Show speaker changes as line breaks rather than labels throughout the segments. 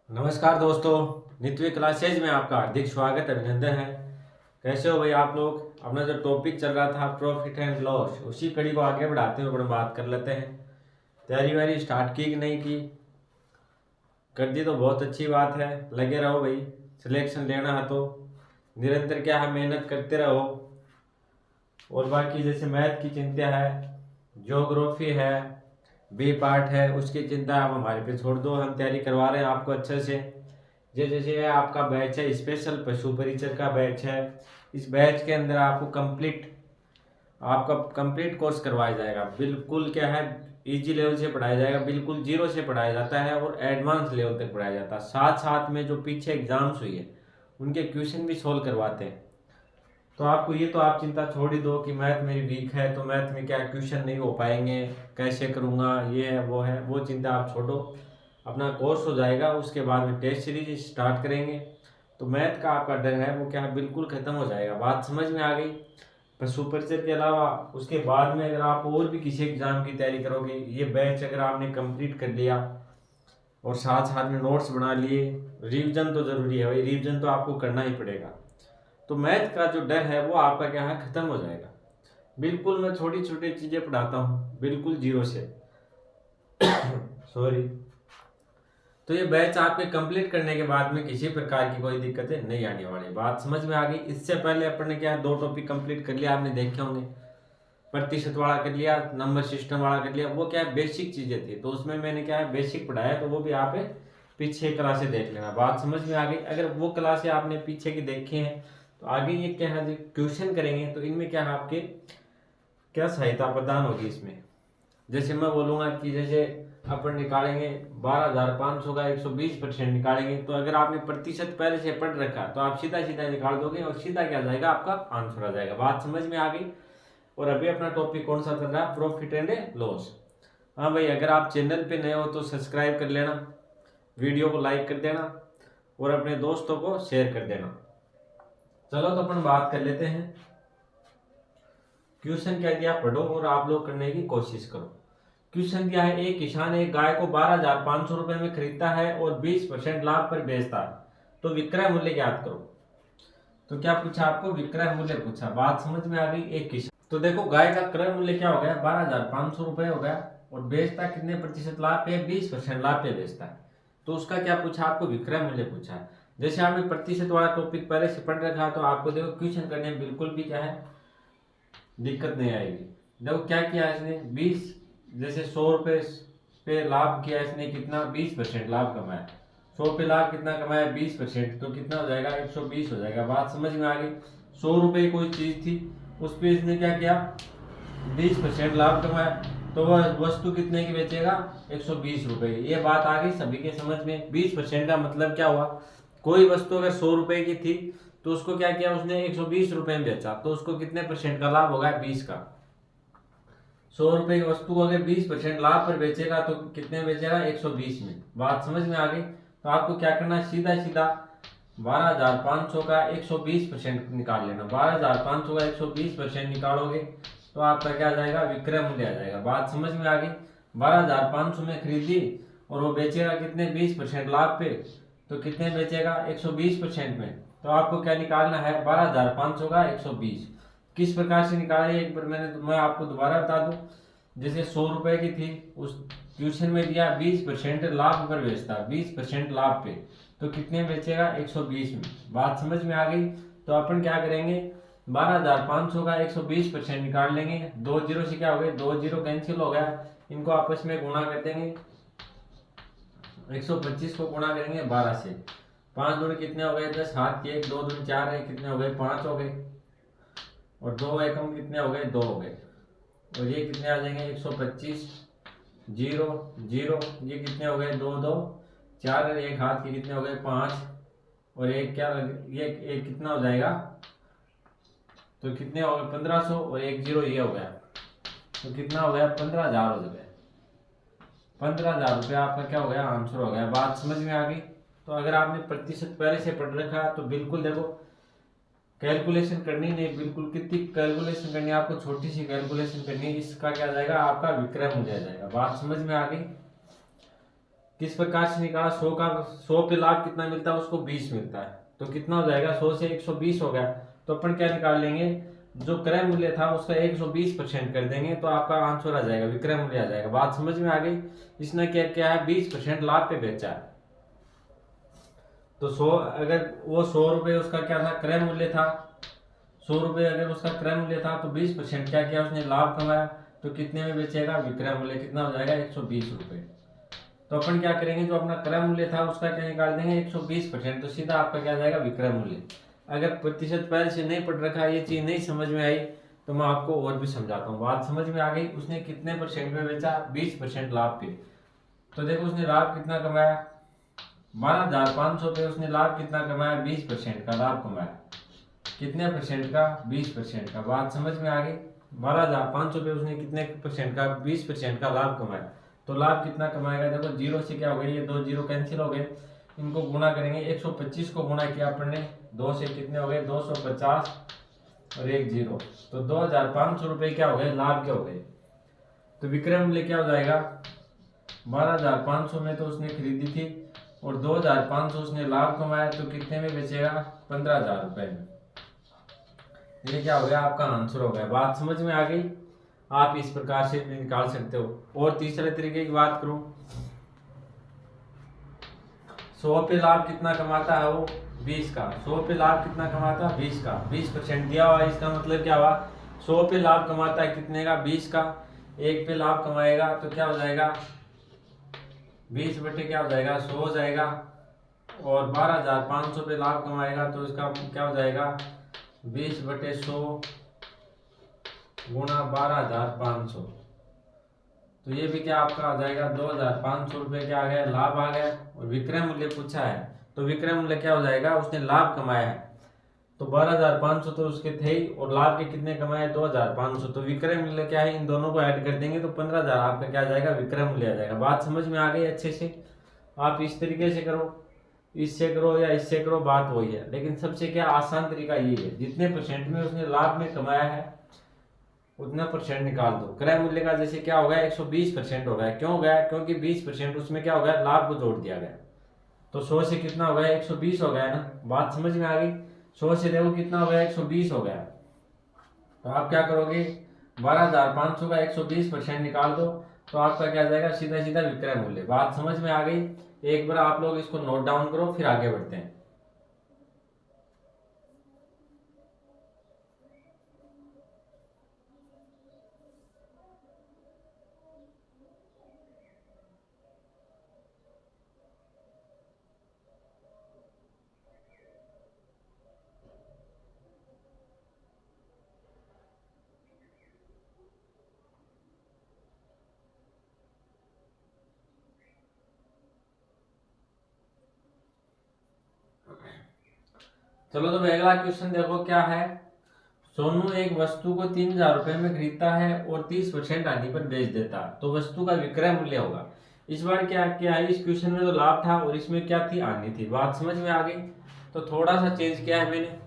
नमस्कार दोस्तों, नित्य क्लासेज में आपका हार्दिक स्वागत अभिनंदन है। कैसे हो भाई आप लोग। अपना जो टॉपिक चल रहा था प्रॉफिट एंड लॉस, उसी कड़ी को आगे बढ़ाते हुए अपन बात कर लेते हैं। तैयारी वारी स्टार्ट की कि नहीं की? कर दी तो बहुत अच्छी बात है। लगे रहो भाई, सिलेक्शन लेना है तो निरंतर क्या है, मेहनत करते रहो। और बाकी जैसे मैथ की चिंता है, ज्योग्राफी है, बी पार्ट है, उसकी चिंता आप हमारे पे छोड़ दो। हम तैयारी करवा रहे हैं आपको अच्छे से। ये जैसे है आपका बैच है, स्पेशल पशु परिचर का बैच है। इस बैच के अंदर आपको आपका कंप्लीट कोर्स करवाया जाएगा। बिल्कुल क्या है, इजी लेवल से पढ़ाया जाएगा, बिल्कुल जीरो से पढ़ाया जाता है और एडवांस लेवल तक पढ़ाया जाता है। साथ साथ में जो पीछे एग्जाम्स हुई है उनके क्वेश्चन भी सोल्व करवाते हैं। तो आपको ये तो आप चिंता छोड़ ही दो कि मैथ मेरी वीक है तो मैथ में क्या क्वेश्चन नहीं हो पाएंगे, कैसे करूँगा, ये है वो है, वो चिंता आप छोड़ो। अपना कोर्स हो जाएगा, उसके बाद में टेस्ट सीरीज स्टार्ट करेंगे तो मैथ का आपका डर है वो क्या है, बिल्कुल खत्म हो जाएगा। बात समझ में आ गई? पशु परिचय के अलावा उसके बाद में अगर आप और भी किसी एग्जाम की तैयारी करोगे, ये बैच अगर आपने कंप्लीट कर लिया और साथ साथ में नोट्स बना लिए, रिवीजन तो जरूरी है भाई, रिवीजन तो आपको करना ही पड़ेगा। तो मैथ का जो डर है वो आपका क्या है, खत्म हो जाएगा। बिल्कुल मैं छोटी छोटी चीजें पढ़ाता हूँ, बिल्कुल जीरो से। सॉरी। तो ये बैच आपके कंप्लीट करने के बाद में किसी प्रकार की कोई दिक्कतें नहीं आने वाली। बात समझ में आ गई? इससे पहले अपन ने क्या है, 2 टॉपिक कंप्लीट कर लिया, आपने देखे होंगे। प्रतिशत वाला कर लिया, नंबर सिस्टम वाला कर लिया। वो क्या है, बेसिक चीजें थी, तो उसमें मैंने क्या है बेसिक पढ़ाया, तो वो भी आप पीछे क्लासे देख लेना। बात समझ में आ गई? अगर वो क्लासे आपने पीछे की देखी है तो आगे ये क्या है, क्वेश्चन करेंगे तो इनमें क्या है, आपके क्या सहायता प्रदान होगी इसमें। जैसे मैं बोलूंगा कि जैसे अपन निकालेंगे 12,500 का 120% निकालेंगे, तो अगर आपने प्रतिशत पहले से पढ़ रखा तो आप सीधा सीधा निकाल दोगे और सीधा क्या जाएगा, आपका आंसर आ जाएगा। बात समझ में आ गई? और अभी अपना टॉपिक कौन सा चल रहा है, प्रॉफिट एंड लॉस। हाँ भाई, अगर आप चैनल पे नए हो तो सब्सक्राइब कर लेना, वीडियो को लाइक कर देना और अपने दोस्तों को शेयर कर देना। चलो तो अपन बात कर लेते हैं। क्वेश्चन क्या दिया, पढ़ो और आप लोग करने की कोशिश करो। क्वेश्चन क्या है, एक किसान एक गाय को 12,500 रुपए में खरीदता है और 20% लाभ पर बेचता है, तो विक्रय मूल्य ज्ञात करो। तो क्या पूछा आपको, विक्रय मूल्य पूछा। बात समझ में आ गई? एक किसान, तो देखो गाय का क्रय मूल्य क्या हो गया, 12,500 रुपए हो गया और बेचता कितने प्रतिशत लाभ पे, 20% लाभ पे बेचता है। तो उसका क्या पूछा आपको, विक्रय मूल्य पूछा है। जैसे आपने प्रतिशत वाला टॉपिक पहले से पढ़ रखा है तो आपको देखो क्वेश्चन करने में बिल्कुल भी क्या है, दिक्कत नहीं आएगी। देखो क्या किया इसने, 20, जैसे 100 रुपए पे लाभ किया इसने, कितना 20% लाभ कमाया। 100 पे लाभ कितना कमाया, 20%, तो कितना हो जाएगा, 120 हो जाएगा। बात समझ में आ गई? 100 रुपए कोई चीज थी, उस पे इसने क्या किया, 20% लाभ कमाया, तो वह वस्तु कितने की बेचेगा, 120 रुपए। ये बात आ गई सभी के समझ में? 20% का मतलब क्या हुआ, कोई वस्तु अगर 100 रुपए की थी तो उसको क्या किया उसने, 120 रुपए में बेचा, तो उसको कितने परसेंट का लाभ होगा, 20 का। 100 रुपए की वस्तु को अगर 20% लाभ पर बेचेगा तो कितने में बेचेगा, 120 में। बात समझ में आ गई? तो आपको क्या करना है, सीधा सीधा 12,500 का 120% निकाल लेना। 12,500 का 120% निकालोगे तो आपका क्या आ जाएगा, विक्रय मूल्य आ जाएगा। बात समझ में आ गई? 12,500 में खरीदी और वो बेचेगा कितने, 20% लाभ पे, तो कितने बेचेगा, 120% में। तो आपको क्या निकालना है, 12,500 का 120। किस प्रकार से निकाले, एक बार मैं आपको दोबारा बता दूं। जैसे 100 रुपए की थी, उस ट्यूशन में दिया 20% लाभ पर बेचता, 20% लाभ पे, तो कितने बेचेगा, 120 में। बात समझ में आ गई? तो अपन क्या करेंगे, 12,500 का 120% निकाल लेंगे। 2 जीरो से क्या हो गए, 2 जीरो कैंसिल हो गया, इनको आपस में गुणा कर देंगे। 125 को गुणा करेंगे 12 से, 5 दूनी कितने हो गए, 10, हाथ के 1, 2 दूनी 4 है, कितने हो गए, 5 हो गए, और 2 एकम कितने हो गए, 2 हो गए, और ये कितने आ जाएंगे, 125, जीरो जीरो, ये कितने हो गए, 2 2 4, और एक हाथ के कितने हो गए, 5, और एक क्या, ये एक कितना हो जाएगा, तो कितने हो गए, 1500, और एक जीरो ये हो गया, तो कितना हो गया, 15,000 हो गया। 15,000 रुपया आपका क्या हो गया, आंसर हो गया। बात समझ में आ गई? तो अगर आपने प्रतिशत पहले से पढ़ रखा तो बिल्कुल देखो कैलकुलेशन करनी नहीं, बिल्कुल कितनी कैलकुलेशन करनी है आपको, छोटी सी कैलकुलेशन करनी है, इसका क्या जाएगा, आपका विक्रय मूल्य आ जाएगा। बात समझ में आ गई? किस प्रकार से निकाला, 100 पे लाभ कितना मिलता है, उसको 20 मिलता है, तो कितना हो जाएगा, 100 से 120 हो गया। तो अपन क्या निकाल लेंगे, जो क्रय मूल्य था उसका 120% कर देंगे तो आपका आंसर आ जाएगा, विक्रय मूल्य आ जाएगा। बात समझ में आ गई। इसने क्या क्या है, 20% लाभ पे बेचा है। तो 100, अगर वो 100 रुपये उसका क्या था, क्रय मूल्य था, 100 रुपये अगर उसका क्रय मूल्य था, तो 20% क्या किया उसने, लाभ कमाया। तो कितने में बेचेगा, विक्रय मूल्य कितना हो जाएगा, 120 रुपये। तो अपन क्या करेंगे, जो अपना क्रय मूल्य था उसका क्या निकाल देंगे, 120%, तो सीधा आपका क्या जाएगा, विक्रय मूल्य। अगर प्रतिशत पहले से नहीं पढ़ रखा, ये चीज नहीं समझ में आई, तो मैं आपको और भी समझाता हूँ। बात समझ में आ गई। उसने कितने परसेंट में बेचा, 20% लाभ पे। तो देखो उसने लाभ कितना कमाया, 12,500 पे उसने लाभ कितना कमाया, 20% का लाभ कमाया। कितने परसेंट का, 20% का। बात समझ में आ गई। 12,500 पे उसने कितने परसेंट का, 20% का लाभ कमाया। तो लाभ कितना कमाएगा, देखो जीरो से क्या हो गई, ये 2 जीरो कैंसिल हो गए, इनको गुणा करेंगे। 125 को गुणा किया अपन ने 2 से, कितने हो गए, 250 और 1 जीरो, तो 2,500 रुपये क्या हो गए, लाभ के हो गए। तो विक्रय मूल्य क्या हो जाएगा, 12,500 में तो उसने खरीदी थी और 2,500 उसने लाभ कमाया, तो कितने में बेचेगा, 15,000 रुपए में। ये क्या हो गया, आपका आंसर हो गया। बात समझ में आ गई। आप इस प्रकार से निकाल सकते हो। और तीसरे तरीके की बात करूं, 100 पे लाभ कितना कमाता है वो, 20 का। 100 पे लाभ कितना कमाता है, 20 का। 20% दिया हुआ, इसका मतलब क्या हुआ, 100 पे लाभ कमाता है कितने का, 20 का। 1 पे लाभ कमाएगा तो क्या हो जाएगा, 20 बटे क्या हो जाएगा, 100 हो जाएगा। और 12,500 पे लाभ कमाएगा तो इसका क्या हो जाएगा, 20 बटे 100 गुणा 12,500। तो ये भी क्या आपका आ जाएगा, 2,500 रुपये क्या आ गया, लाभ आ गया। और विक्रय मूल्य पूछा है, तो विक्रय मूल्य क्या हो जाएगा, उसने लाभ कमाया है, तो 12,500 तो उसके थे ही, और लाभ के कितने कमाए, 2,500। तो विक्रय मूल्य क्या है, इन दोनों को ऐड कर देंगे तो 15,000 आपका क्या आ जाएगा, विक्रय मूल्य आ जाएगा। बात समझ में आ गई अच्छे से। आप इस तरीके से करो, इससे करो या इससे करो, बात वही है। लेकिन सबसे क्या आसान तरीका ये है, जितने परसेंट में उसने लाभ में कमाया है उतना परसेंट निकाल दो। क्रय मूल्य का जैसे क्या हो गया, 120% हो गया। क्यों हो गया, क्योंकि 20% उसमें क्या हो गया, लाभ को जोड़ दिया गया। तो 100 से कितना हो गया, 120 हो गया ना। बात समझ में आ गई। 100 से देखो कितना हो गया, 120 हो गया। तो आप क्या करोगे, 12,500 का 120% निकाल दो, तो आपका क्या जाएगा, सीधा सीधा विक्रय मूल्य। बात समझ में आ गई। एक बार आप लोग इसको नोट डाउन करो, फिर आगे बढ़ते हैं। चलो तो अगला क्वेश्चन देखो क्या है। सोनू एक वस्तु को 3,000 रुपए में खरीदता है और 30% हानि पर बेच देता है, तो वस्तु का विक्रय मूल्य होगा। इस बार क्या क्या है, इस क्वेश्चन में तो लाभ था और इसमें क्या थी, हानि थी। बात समझ में आ गई। तो थोड़ा सा चेंज किया है मैंने।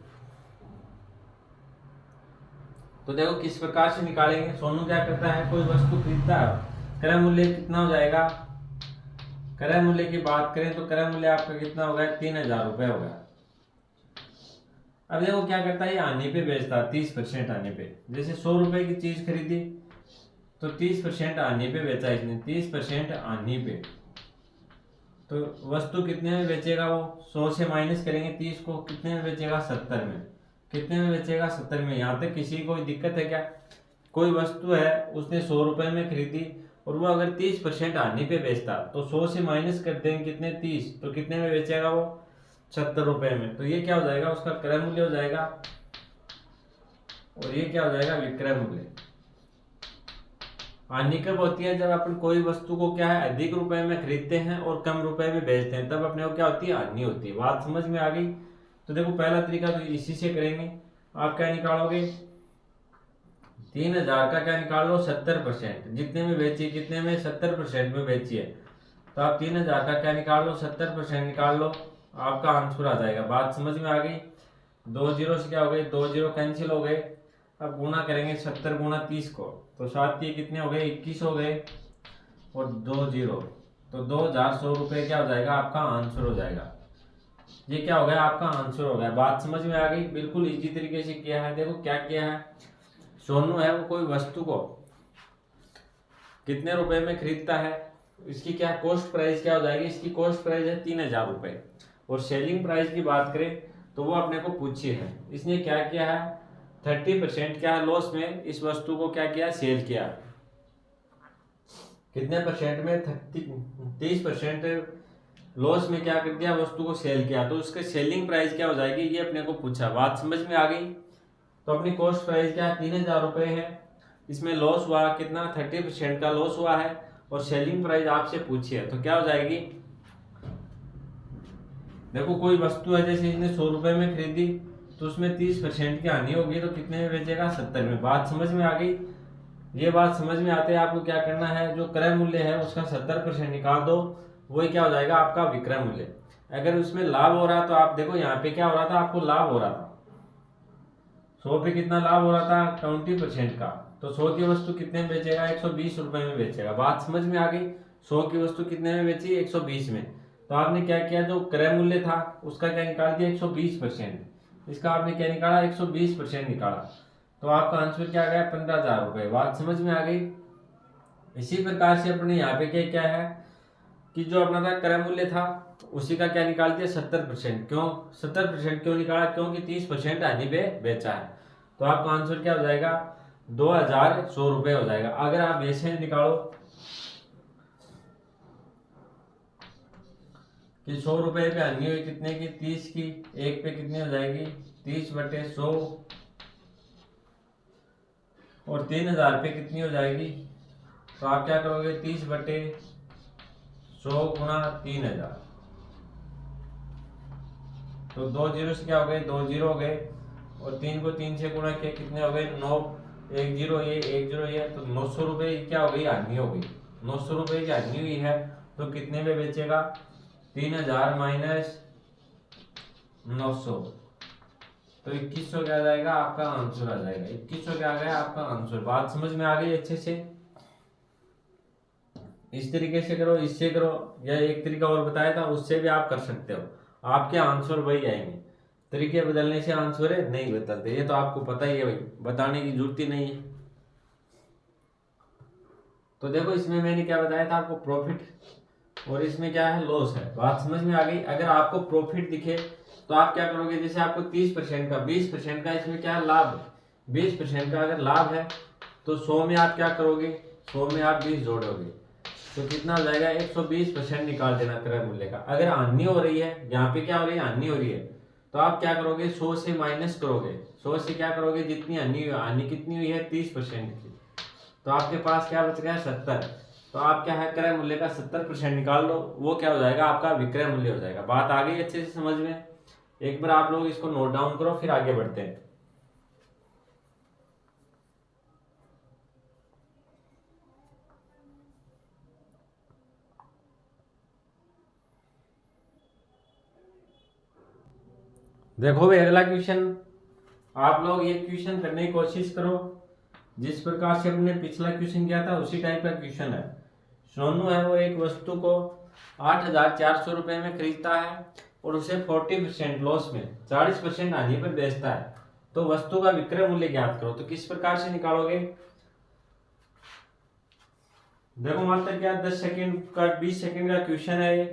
तो देखो किस प्रकार से निकालेंगे। सोनू क्या करता है, कोई वस्तु खरीदता है, क्रय मूल्य कितना हो जाएगा। क्रय मूल्य की बात करें तो क्रय मूल्य आपका कितना हो गया, 3,000 रुपए हो गया। अब देखो क्या करता है, ये हानि पे बेचता है, 30% हानि पे। जैसे 100 रुपए की चीज खरीदी तो 30% हानि पे बेचा इसने, 30% हानि पे। तो वस्तु कितने में बेचेगा वो, 100 से माइनस करेंगे 30 को, कितने में बेचेगा, 70 में। कितने में बेचेगा, 70 में। यहाँ तक किसी को कोई दिक्कत है क्या। कोई वस्तु है, उसने 100 रुपए में खरीदी और वो अगर 30% हानि पे बेचता, तो 100 से माइनस कर देंगे कितने, 30, तो कितने में बेचेगा वो, 70 रुपए में। तो ये क्या हो जाएगा, उसका क्रय मूल्य हो जाएगा, और ये क्या हो जाएगा, विक्रय मूल्य। हानि कब होती है, जब अपन कोई वस्तु को क्या है, अधिक रुपए में खरीदते हैं और कम रुपए में बेचते हैं, तब अपने को क्या होती है, हानि होती है। बात समझ में आ गई। तो देखो पहला तरीका तो इसी से करेंगे। आप क्या निकालोगे, 3,000 का क्या निकाल लो, 70%। जितने में बेची, कितने में, 70% में बेची है, तो आप 3,000 का क्या निकाल लो, 70% निकाल लो, आपका आंसर आ जाएगा। बात समझ में आ गई। 2 जीरो से क्या हो गए, 2 जीरो कैंसिल हो गए। अब गुना करेंगे 70 गुना 30 को, तो 7 ये कितने हो गए, 21 हो गए, और 2 जीरो तो 2100 रुपये क्या हो जाएगा आपका आंसर हो जाएगा। ये क्या हो गया आपका आंसर हो गया। बात समझ में आ गई। बिल्कुल इजी तरीके से किया है। देखो क्या किया है, सोनू है वो कोई वस्तु को कितने रुपए में खरीदता है, इसकी क्या कॉस्ट प्राइस क्या हो जाएगी, इसकी कॉस्ट प्राइस है 3000 रुपये। और सेलिंग प्राइस की बात करें तो वो अपने को पूछी है, इसने क्या किया है 30% क्या है लॉस में इस वस्तु को क्या किया सेल किया। कितने परसेंट में 30% लॉस में क्या कर दिया वस्तु को सेल किया, तो उसके सेलिंग प्राइस क्या हो जाएगी ये अपने को पूछा। बात समझ में आ गई। तो अपनी कॉस्ट प्राइस क्या 3000 रुपये है, इसमें लॉस हुआ कितना 30% का लॉस हुआ है और सेलिंग प्राइस आपसे पूछी है तो क्या हो जाएगी। देखो कोई वस्तु है जैसे इसने 100 रुपये में खरीदी तो उसमें 30% की हानि होगी तो कितने में बेचेगा 70 में। बात समझ में आ गई। ये बात समझ में आते हैं आपको क्या करना है, जो क्रय मूल्य है उसका 70% निकाल दो, वही क्या हो जाएगा आपका विक्रय मूल्य। अगर उसमें लाभ हो रहा तो आप देखो यहाँ पे क्या हो रहा था, आपको लाभ हो रहा था 100 पे कितना लाभ हो रहा था 20% का, तो 100 की वस्तु कितने में बेचेगा 120 रुपए में बेचेगा। बात समझ में आ गई। 100 की वस्तु कितने में बेची 120 में, तो आपने क्या किया जो क्रय मूल्य था उसका क्या निकाल दिया 120%, इसका आपने क्या निकाला 120% निकाला, तो आपका आंसर क्या आ गया 15,000 रुपये। बात समझ में आ गई। इसी प्रकार से अपने यहाँ पे क्या क्या है कि जो अपना था क्रय मूल्य था उसी का क्या निकाल दिया 70%। क्यों 70% क्यों निकाला, क्योंकि 30% हानि पे बेचा है। तो आपका आंसर क्या हो जाएगा 2100 रुपये हो जाएगा। अगर आप ऐसे निकालो कि 100 रुपये पे हानि हुई कितने की 30 की, एक पे कितनी हो जाएगी 30/100 और 3000 पे कितनी हो जाएगी, तो आप क्या करोगे 30/100 गुणा 3000, तो 2 जीरो से क्या हो गए 2 जीरो हो गए और 3 को 3 से गुणा किया कितने हो गए 9, 1 जीरो ये 1 जीरो ये, तो 900 रुपये क्या हो गई हानि हो गई। 900 रुपये की हानि हुई है तो कितने में बेचेगा 3000 माइनस 900, तो 2100 क्या आ जाएगा आपका आंसर आ जाएगा। 2100 क्या आ गया आपका आंसर। बात समझ में आ गई अच्छे से। इस तरीके से करो, इससे करो, या एक तरीका और बताया था उससे भी आप कर सकते हो, आपके आंसर वही आएंगे। तरीके बदलने से आंसर नहीं बदलते, ये तो आपको पता ही है भाई, बताने की जरूरत ही नहीं है। तो देखो इसमें मैंने क्या बताया था आपको प्रॉफिट और इसमें क्या है लॉस है। बात समझ में आ गई। अगर आपको प्रॉफिट दिखे तो आप क्या करोगे, जैसे आपको 30% का 20% का इसमें क्या लाभ, 20% का अगर लाभ है तो 100 में आप क्या करोगे 100 में आप 20 जोड़ोगे तो कितना हो जाएगा 120% निकाल देना क्रय मूल्य का। अगर हानि हो रही है, यहाँ पे क्या हो रही है हानि हो रही है, तो आप क्या करोगे 100 से माइनस करोगे, 100 से क्या करोगे जितनी हानि कितनी हुई है 30% की, तो आपके पास क्या बच गया 70, तो आप क्या है क्रय मूल्य का 70% निकाल लो, वो क्या हो जाएगा आपका विक्रय मूल्य हो जाएगा। बात आ गई अच्छे से समझ में। एक बार आप लोग इसको नोट डाउन करो फिर आगे बढ़ते हैं। देखो भाई अगला क्वेश्चन, आप लोग ये क्वेश्चन करने की कोशिश करो जिस प्रकार से हमने पिछला क्वेश्चन किया था उसी टाइप का क्वेश्चन है। सोनू है वो एक वस्तु को 8400 रुपये में खरीदता है और उसे 40% लॉस में 40% हानि पर बेचता है, तो वस्तु का विक्रय मूल्य ज्ञात करो। तो किस प्रकार से निकालोगे, देखो मात्र क्या 10 सेकंड का 20 सेकंड का क्वेश्चन है ये।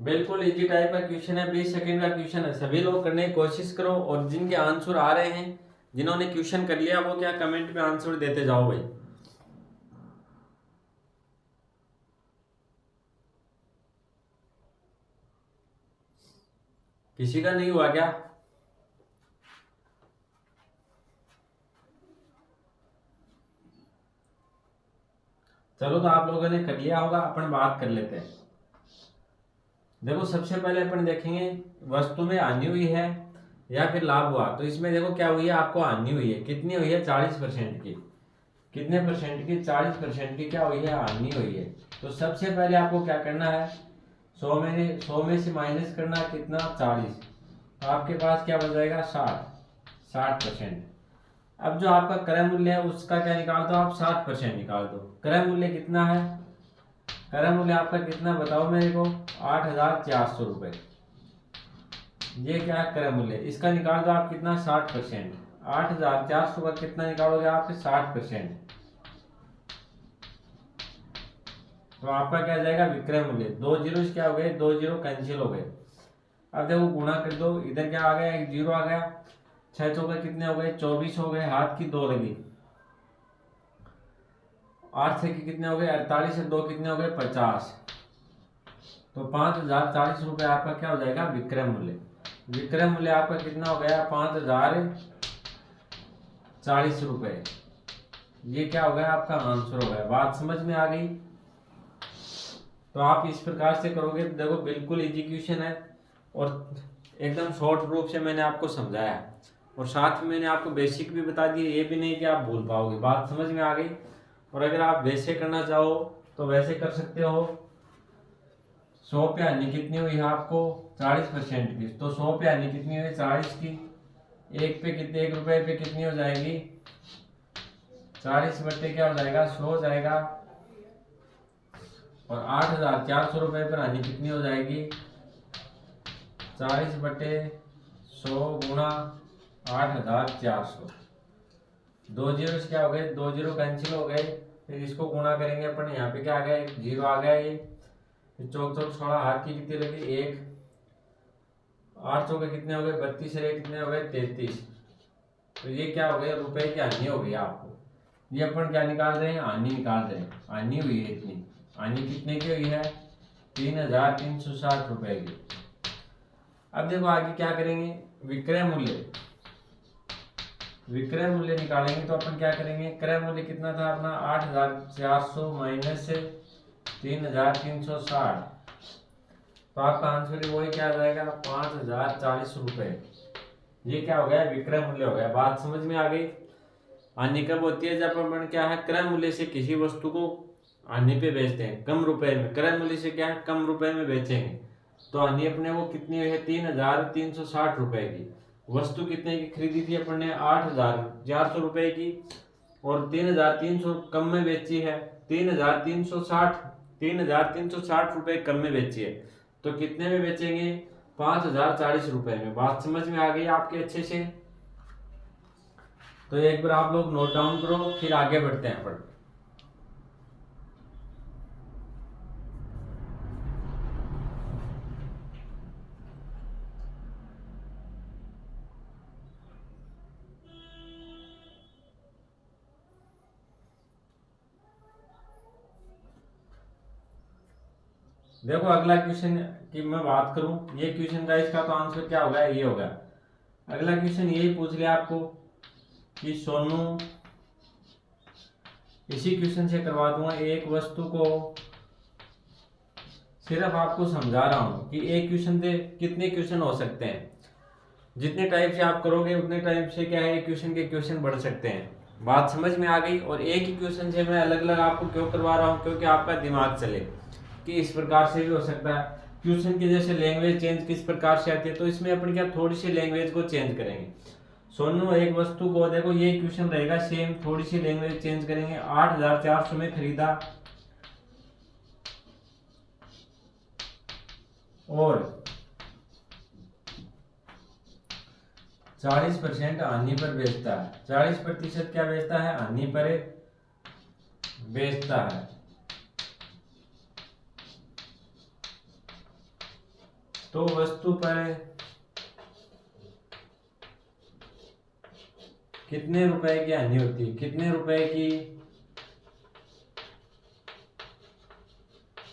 बिल्कुल इजी टाइप का क्वेश्चन है, 20 सेकंड का क्वेश्चन है। सभी लोग करने की कोशिश करो और जिनके आंसर आ रहे हैं, जिन्होंने क्वेश्चन कर लिया वो क्या कमेंट में आंसर देते जाओ भाई। किसी का नहीं हुआ क्या, चलो तो आप लोगों ने कर लिया होगा, अपन बात कर लेते हैं। देखो सबसे पहले अपन देखेंगे वस्तु में हानि हुई है या फिर लाभ हुआ। तो इसमें देखो क्या हुई है, आपको हानि हुई है, कितनी हुई है 40% की, कितने परसेंट की 40% की क्या हुई है हानि हुई है। तो सबसे पहले आपको क्या करना है 100 में से माइनस करना कितना 40, तो आपके पास क्या बच जाएगा 60%। अब जो आपका क्रय मूल्य है उसका क्या निकाल दो आप, 60% निकाल दो। क्रय मूल्य कितना है, क्रय मूल्य आपका कितना बताओ मेरे को, 8,400 रुपये। ये क्या है क्रय मूल्य, इसका निकाल दो आप कितना, 60%। 8,400 का कितना निकालोगे आप, 60%। तो आपका क्या जाएगा, विक्रय मूल्य। 2 जीरो क्या हो गए, 2 जीरो कैंसिल हो गए। अब देखो गुणा कर दो, इधर क्या आ गया, एक जीरो आ गया। 6 चौके कितने हो गए, 24 हो गए, हाथ की 2 लगी। 8 6 कितने हो गए, 48 से 2 कितने हो गए, 50। तो 5,040 रुपये आपका क्या हो जाएगा, विक्रय मूल्य। विक्रय मूल्य आपका कितना हो गया, 5,040 रुपये। ये क्या हो गया, आपका आंसर हो गया। बात समझ में आ गई। तो आप इस प्रकार से करोगे, देखो बिल्कुल इजी क्वेश्चन है और एकदम शॉर्ट रूप से मैंने आपको समझाया और साथ में मैंने आपको बेसिक भी बता दिए। ये भी नहीं कि आप भूल पाओगे, बात समझ में आ गई। और अगर आप वैसे करना चाहो तो वैसे कर सकते हो। 100 पे हानि कितनी हुई है आपको, 40% की। तो 100 पे हानि कितनी हुई, 40 की। 1 पे कितने, 1 रुपए पे कितनी हो जाएगी, 40 बट्टे क्या हो जाएगा, 100 हो जाएगा। और 8,400 रुपये पर हानि कितनी हो जाएगी, 40 बट्टे 100 गुणा 8,400। 2 जीरो क्या हो गए, 2 जीरो कैंसिल हो गए। फिर इसको गुणा करेंगे अपन, यहाँ पे क्या आ गया, एक जीरो आ गया। ये चौक चौक 16, हाथ की कितनी लगी, 1। 8 चौके कितने हो गए, 32 से कितने हो गए, 33। तो ये क्या हो गया, रुपए की हानि हो गई आपको। ये अपन क्या निकाल रहे हैं, हानि निकाल रहे हैं। हानि हुई है इतनी, हानि कितने की हुई है, 3,360 रुपए की। अब देखो आगे क्या करेंगे, विक्रय मूल्य। विक्रय मूल्य निकालेंगे तो अपन क्या करेंगे, क्रय मूल्य कितना था अपना, 8,400 माइनस 3,360। तो आपका आंसर वही क्या आ जाएगा, 5,040 रुपए। ये क्या हो गया, विक्रय मूल्य हो गया। बात समझ में आ गई। हानि कब होती है, जब अपन क्या है, क्रय मूल्य से किसी वस्तु को हानि पे बेचते हैं कम रुपए में। क्रय मूल्य से क्या है, कम रुपए में बेचेंगे। तो हानि अपने वो कितनी है, 3,360 रुपए की। वस्तु कितने की खरीदी थी अपन ने, 8,400 रुपए की। और 3,300 कम में बेची है, 3,360 रुपए कम में बेची है। तो कितने में बेचेंगे, 5,040 रुपए में। बात समझ में आ गई आपके अच्छे से। तो एक बार आप लोग नोट डाउन करो, फिर आगे बढ़ते हैं अपन। देखो अगला क्वेश्चन की मैं बात करूं, ये क्वेश्चन का इसका तो आंसर क्या होगा, ये होगा। अगला क्वेश्चन यही पूछ लिया आपको कि सोनू, इसी क्वेश्चन से करवा दूंगा। एक वस्तु को, सिर्फ आपको समझा रहा हूं कि एक क्वेश्चन से कितने क्वेश्चन हो सकते हैं। जितने टाइप से आप करोगे उतने टाइप से क्या है, क्वेश्चन के क्वेश्चन बढ़ सकते हैं। बात समझ में आ गई। और एक ही क्वेश्चन से मैं अलग अलग आपको क्यों करवा रहा हूँ, क्योंकि आपका दिमाग चले कि इस प्रकार से भी हो सकता है। क्वेश्चन की जैसे लैंग्वेज चेंज किस प्रकार से आती है, तो इसमें अपन क्या थोड़ी सी लैंग्वेज को चेंज करेंगे। सोनू एक वस्तु को, देखो ये क्वेश्चन रहेगा सेम, थोड़ी सी लैंग्वेज चेंज करेंगे। 8,400 में खरीदा और 40% हानि पर बेचता है। 40% क्या बेचता है, हानि पर बेचता है। तो वस्तु पर कितने रुपए की हानि होती है, कितने रुपए की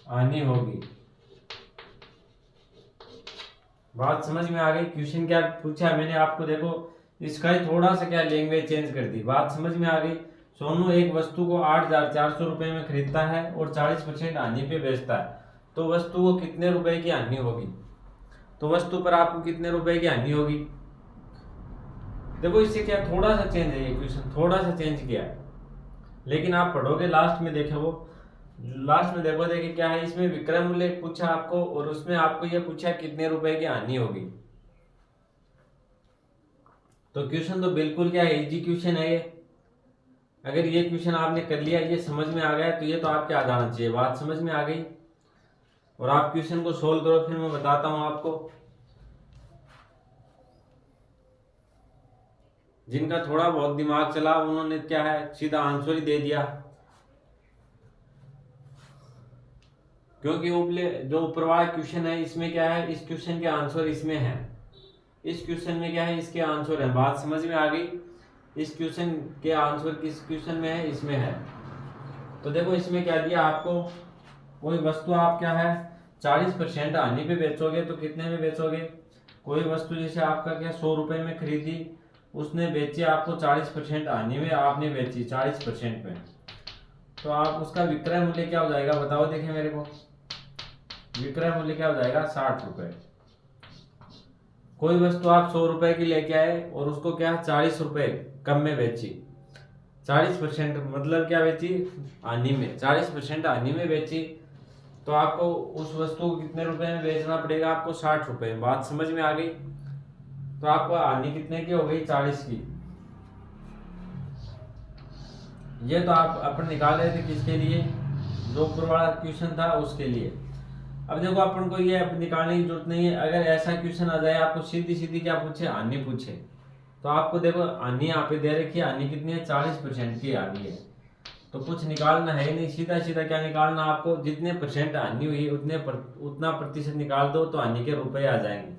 हानि होगी। बात समझ में आ गई। क्वेश्चन क्या पूछा मैंने आपको, देखो इसका ही थोड़ा सा क्या लैंग्वेज चेंज कर दी। बात समझ में आ गई। सोनू एक वस्तु को 8,400 रुपए में खरीदता है और 40% हानि पे बेचता है। तो वस्तु को कितने रुपए की हानि होगी, तो वस्तु पर आपको कितने रुपए की हानि होगी। देखो इससे क्या थोड़ा सा चेंज है, ये क्वेश्चन थोड़ा सा चेंज किया है, लेकिन आप पढ़ोगे लास्ट में देखे वो, लास्ट में देखो देखिए क्या है, इसमें विक्रय मूल्य पूछा आपको और उसमें आपको ये पूछा कितने रुपए की हानि होगी। तो क्वेश्चन तो बिल्कुल क्या है, इजी क्वेश्चन है ये। अगर ये क्वेश्चन आपने कर लिया, ये समझ में आ गया, तो ये तो आपके आ जाना चाहिए, बात समझ में आ गई। और आप क्वेश्चन को सोल्व करो, फिर मैं बताता हूं आपको। जिनका थोड़ा बहुत दिमाग चला उन्होंने क्या है, सीधा आंसर ही दे दिया, क्योंकि जो ऊपर वाला क्वेश्चन है इसमें क्या है, इस क्वेश्चन के आंसर इसमें है, इस क्वेश्चन में क्या है, इसके आंसर है। बात समझ में आ गई। इस क्वेश्चन के आंसर किस क्वेश्चन में है, इसमें है। तो देखो इसमें क्या दिया आपको, कोई वस्तु आप क्या है 40% हानि पे बेचोगे तो कितने में बेचोगे। कोई वस्तु जैसे आपका क्या 100 रुपए में खरीदी, उसने बेची आपको 40% हानि में, आपने बेची 40% में, तो आप उसका विक्रय मूल्य क्या हो जाएगा, बताओ देखें मेरे को। विक्रय मूल्य क्या हो जाएगा, 60 रुपए। कोई वस्तु आप 100 रुपए की लेके आए और उसको क्या 40 रुपए कम में बेची, 40% मतलब क्या बेची, हानि में, 40% हानि में बेची, तो आपको उस वस्तु को कितने रुपए में बेचना पड़ेगा, आपको 60 रुपए में। बात समझ में आ गई। तो आपको हानि कितने की हो गई, 40 की। ये तो आप अपन निकाल रहे थे किसके लिए, जो ऊपर वाला क्वेश्चन था उसके लिए। अब देखो अपन को ये निकालने की जरूरत नहीं है। अगर ऐसा क्वेश्चन आ जाए आपको सीधी सीधी क्या पूछे, हानि पूछे, तो आपको देखो हानि यहाँ पे दे रखी है, हानि कितनी है, 40% की हानि है, तो कुछ निकालना है नहीं, सीधा सीधा क्या निकालना आपको, जितने परसेंट हानि हुई उतना प्रतिशत निकाल दो तो हानि के रुपए आ जाएंगे।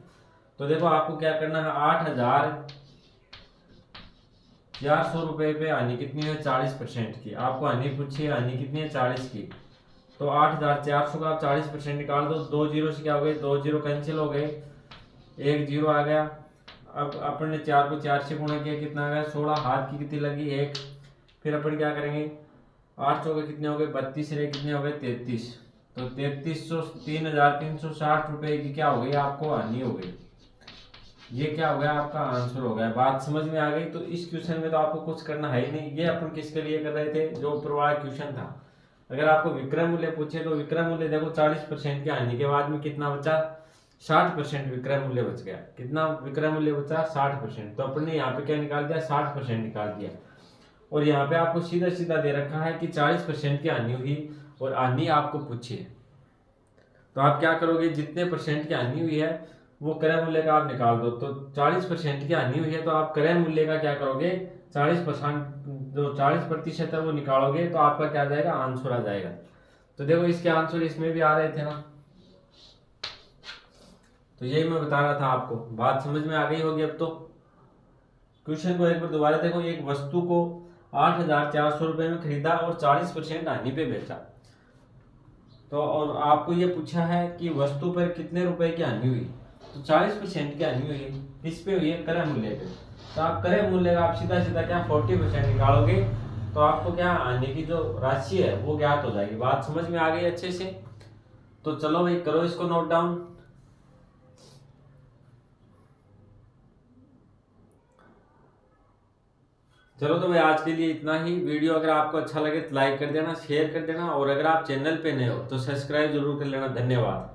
तो देखो आपको क्या करना है, 8,400 रुपए पे हानि कितनी है, 40% की। आपको हानि पूछी है, हानि कितनी है, 40 की, तो 8,400 का आप 40% निकाल दो। 2 जीरो से क्या हो गए, 2 जीरो कैंसिल हो गए, 1 जीरो आ गया। अब अपन ने 4 को 4 से गुणा किया, कितना आ गया 16, हाथ की कितनी लगी 1। फिर अपन क्या करेंगे, 8 चौके कितने हो गए 32, रहे कितने हो गए 33, तो 3,360 रुपए की क्या हो गई, आपको हानि हो गई। ये क्या हो गया, आपका आंसर हो गया। बात समझ में आ गई। तो इस क्वेश्चन में तो आपको कुछ करना है ही नहीं। ये अपन किसके लिए कर रहे थे, जो ऊपर वाला क्वेश्चन था। अगर आपको विक्रय मूल्य पूछे तो विक्रय मूल्य देखो 40% के हानि के बाद में कितना बचा, 60% विक्रय मूल्य बच गया। कितना विक्रय मूल्य बचा, 60%। तो अपन ने यहाँ पे क्या निकाल दिया, 60% निकाल दिया। और यहाँ पे आपको सीधा सीधा दे रखा है कि 40% की हानि हुई और हानि आपको पूछी है। तो आप क्या करोगे, जितने परसेंट की हानि हुई है वो क्रय मूल्य का आप निकाल दो। तो 40% की हानि हुई है तो आप क्रय मूल्य का क्या करोगे, 40%, जो 40% है वो निकालोगे, तो आपका क्या आ जाएगा, आंसर आ जाएगा। तो देखो इसके आंसर इसमें भी आ रहे थे ना, तो यही मैं बता रहा था आपको। बात समझ में आ गई होगी अब तो। क्वेश्चन को एक बार दोबारा देखो। एक वस्तु को 8,400 रुपए में खरीदा और 40% हानि पे बेचा, तो और आपको ये पूछा है कि वस्तु पर कितने रुपए की हानि हुई, तो 40% की हानि हुई है, किस पे हुई है, क्रय मूल्य पे। तो आप क्रय मूल्य का आप सीधा सीधा क्या 40% निकालोगे, तो आपको क्या हानि की जो राशि है वो ज्ञात हो जाएगी। बात समझ में आ गई अच्छे से। तो चलो भाई करो इसको नोट डाउन। चलो तो भाई आज के लिए इतना ही। वीडियो अगर आपको अच्छा लगे तो लाइक कर देना, शेयर कर देना, और अगर आप चैनल पे नए हो तो सब्सक्राइब जरूर कर लेना। धन्यवाद।